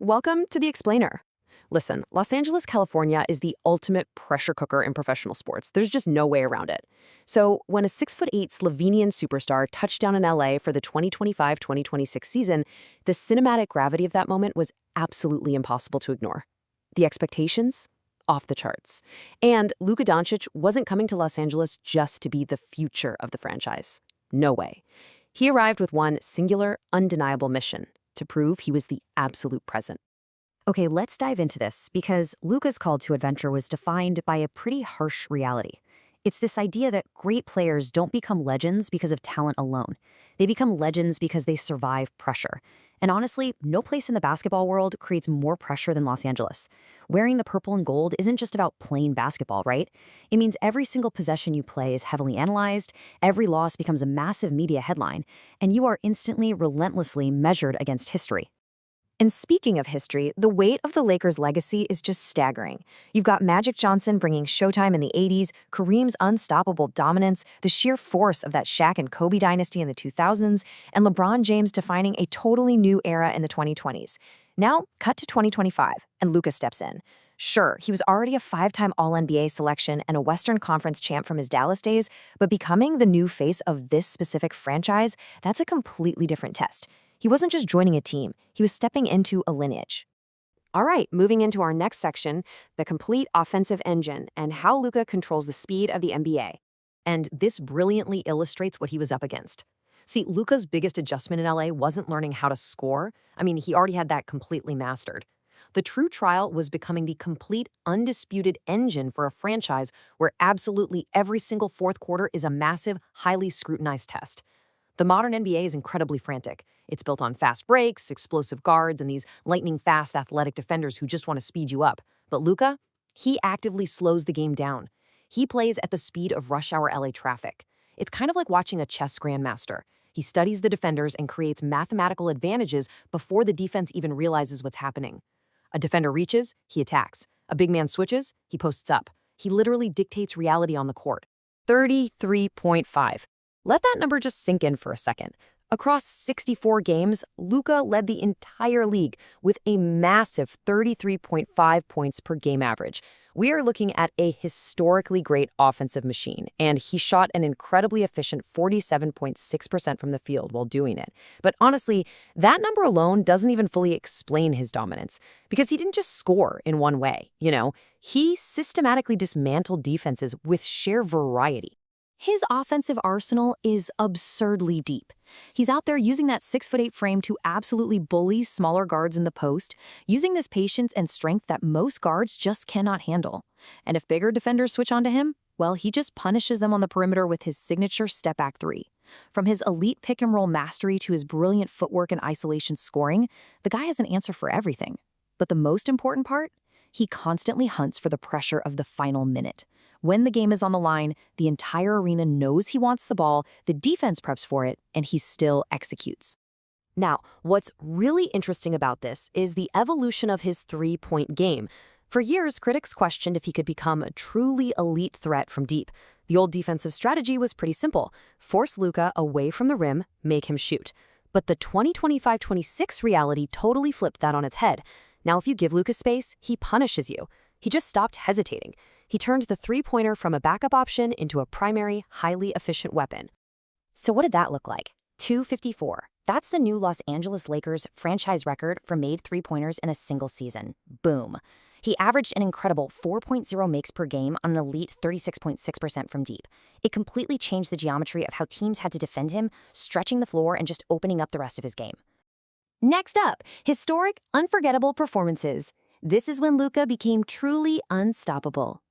Welcome to The Explainer. Listen, Los Angeles, California is the ultimate pressure cooker in professional sports. There's just no way around it. So when a 6'8" Slovenian superstar touched down in LA for the 2025-2026 season, the cinematic gravity of that moment was absolutely impossible to ignore. The expectations? Off the charts. And Luka Dončić wasn't coming to Los Angeles just to be the future of the franchise. No way. He arrived with one singular, undeniable mission: to prove he was the absolute present. Okay, let's dive into this because Luka's call to adventure was defined by a pretty harsh reality. It's this idea that great players don't become legends because of talent alone. They become legends because they survive pressure. And honestly, no place in the basketball world creates more pressure than Los Angeles. Wearing the purple and gold isn't just about playing basketball, right? It means every single possession you play is heavily analyzed, every loss becomes a massive media headline, and you are instantly, relentlessly measured against history. And speaking of history, the weight of the Lakers' legacy is just staggering. You've got Magic Johnson bringing Showtime in the 80s, Kareem's unstoppable dominance, the sheer force of that Shaq and Kobe dynasty in the 2000s, and LeBron James defining a totally new era in the 2020s. Now, cut to 2025, and Luka steps in. Sure, he was already a 5-time All-NBA selection and a Western Conference champ from his Dallas days, but becoming the new face of this specific franchise, that's a completely different test. He wasn't just joining a team, he was stepping into a lineage. All right, moving into our next section, the complete offensive engine and how Luka controls the speed of the NBA. And this brilliantly illustrates what he was up against. See, Luka's biggest adjustment in LA wasn't learning how to score. He already had that completely mastered. The true trial was becoming the complete, undisputed engine for a franchise where absolutely every single fourth quarter is a massive, highly scrutinized test. The modern NBA is incredibly frantic. It's built on fast breaks, explosive guards, and these lightning-fast athletic defenders who just want to speed you up. But Luka, he actively slows the game down. He plays at the speed of rush hour LA traffic. It's kind of like watching a chess grandmaster. He studies the defenders and creates mathematical advantages before the defense even realizes what's happening. A defender reaches, he attacks. A big man switches, he posts up. He literally dictates reality on the court. 33.5. Let that number just sink in for a second. Across 64 games, Luka led the entire league with a massive 33.5 points per game average. We are looking at a historically great offensive machine, and he shot an incredibly efficient 47.6% from the field while doing it. But honestly, that number alone doesn't even fully explain his dominance, because he didn't just score in one way, He systematically dismantled defenses with sheer variety. His offensive arsenal is absurdly deep. He's out there using that 6'8" frame to absolutely bully smaller guards in the post, using this patience and strength that most guards just cannot handle. And if bigger defenders switch onto him, well, he just punishes them on the perimeter with his signature step-back three. From his elite pick-and-roll mastery to his brilliant footwork and isolation scoring, the guy has an answer for everything. But the most important part? He constantly hunts for the pressure of the final minute. When the game is on the line, the entire arena knows he wants the ball, the defense preps for it, and he still executes. Now, what's really interesting about this is the evolution of his three-point game. For years, critics questioned if he could become a truly elite threat from deep. The old defensive strategy was pretty simple: force Luka away from the rim, make him shoot. But the 2025-26 reality totally flipped that on its head. Now, if you give Luka space, he punishes you. He just stopped hesitating. He turned the three-pointer from a backup option into a primary, highly efficient weapon. So what did that look like? 254. That's the new Los Angeles Lakers franchise record for made three-pointers in a single season. Boom. He averaged an incredible 4.0 makes per game on an elite 36.6% from deep. It completely changed the geometry of how teams had to defend him, stretching the floor and just opening up the rest of his game. Next up, historic, unforgettable performances. This is when Luka became truly unstoppable.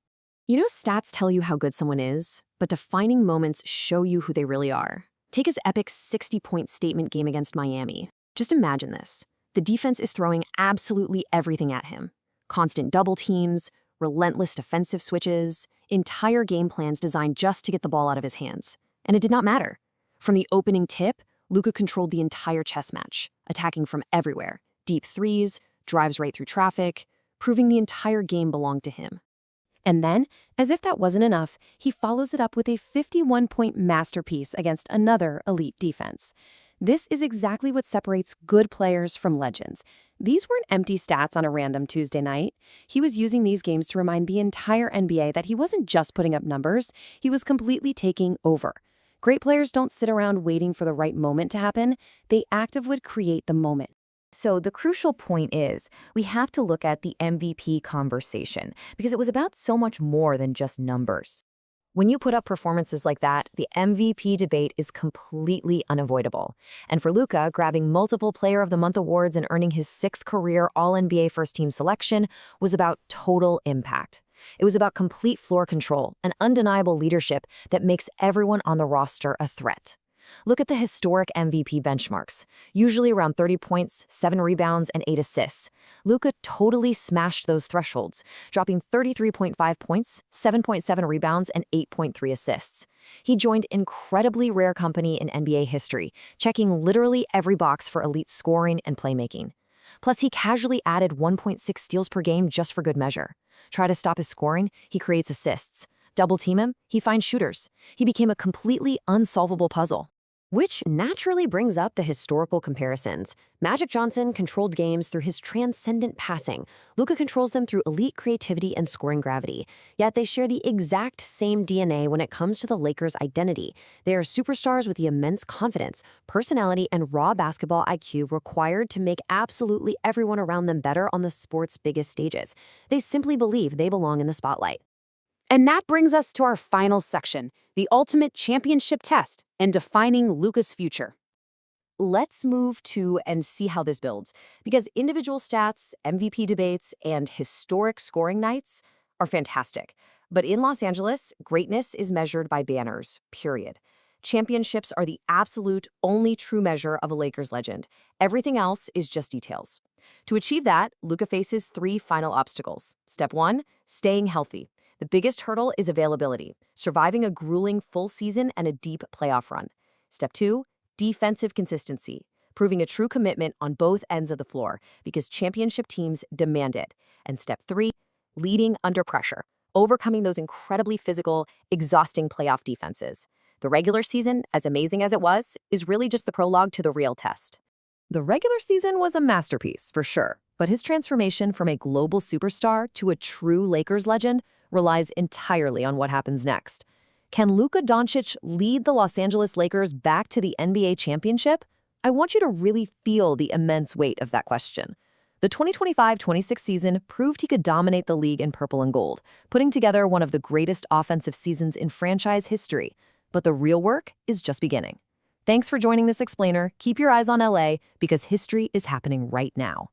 Stats tell you how good someone is, but defining moments show you who they really are. Take his epic 60-point statement game against Miami. Just imagine this. The defense is throwing absolutely everything at him. Constant double teams, relentless defensive switches, entire game plans designed just to get the ball out of his hands. And it did not matter. From the opening tip, Luka controlled the entire chess match, attacking from everywhere. Deep threes, drives right through traffic, proving the entire game belonged to him. And then, as if that wasn't enough, he follows it up with a 51-point masterpiece against another elite defense. This is exactly what separates good players from legends. These weren't empty stats on a random Tuesday night. He was using these games to remind the entire NBA that he wasn't just putting up numbers, he was completely taking over. Great players don't sit around waiting for the right moment to happen. They actively create the moment. So the crucial point is we have to look at the MVP conversation because it was about so much more than just numbers. When you put up performances like that, the MVP debate is completely unavoidable. And for Luka, grabbing multiple Player of the Month awards and earning his 6th career All-NBA first-team selection was about total impact. It was about complete floor control and undeniable leadership that makes everyone on the roster a threat. Look at the historic MVP benchmarks, usually around 30 points, 7 rebounds, and 8 assists. Luka totally smashed those thresholds, dropping 33.5 points, 7.7 rebounds, and 8.3 assists. He joined incredibly rare company in NBA history, checking literally every box for elite scoring and playmaking. Plus, he casually added 1.6 steals per game just for good measure. Try to stop his scoring, he creates assists. Double team him, he finds shooters. He became a completely unsolvable puzzle. Which naturally brings up the historical comparisons. Magic Johnson controlled games through his transcendent passing. Luka controls them through elite creativity and scoring gravity. Yet they share the exact same DNA when it comes to the Lakers' identity. They are superstars with the immense confidence, personality, and raw basketball IQ required to make absolutely everyone around them better on the sport's biggest stages. They simply believe they belong in the spotlight. And that brings us to our final section, the ultimate championship test and defining Luka's future. Let's move to and see how this builds, because individual stats, MVP debates, and historic scoring nights are fantastic. But in Los Angeles, greatness is measured by banners, period. Championships are the absolute only true measure of a Lakers legend. Everything else is just details. To achieve that, Luka faces 3 final obstacles. Step 1, staying healthy. The biggest hurdle is availability, surviving a grueling full season and a deep playoff run. Step 2, defensive consistency, proving a true commitment on both ends of the floor because championship teams demand it. And step 3, leading under pressure, overcoming those incredibly physical, exhausting playoff defenses. The regular season, as amazing as it was, is really just the prologue to the real test. The regular season was a masterpiece, for sure, but his transformation from a global superstar to a true Lakers legend relies entirely on what happens next. Can Luka Dončić lead the Los Angeles Lakers back to the NBA championship? I want you to really feel the immense weight of that question. The 2025-26 season proved he could dominate the league in purple and gold, putting together one of the greatest offensive seasons in franchise history. But the real work is just beginning. Thanks for joining this explainer. Keep your eyes on LA because history is happening right now.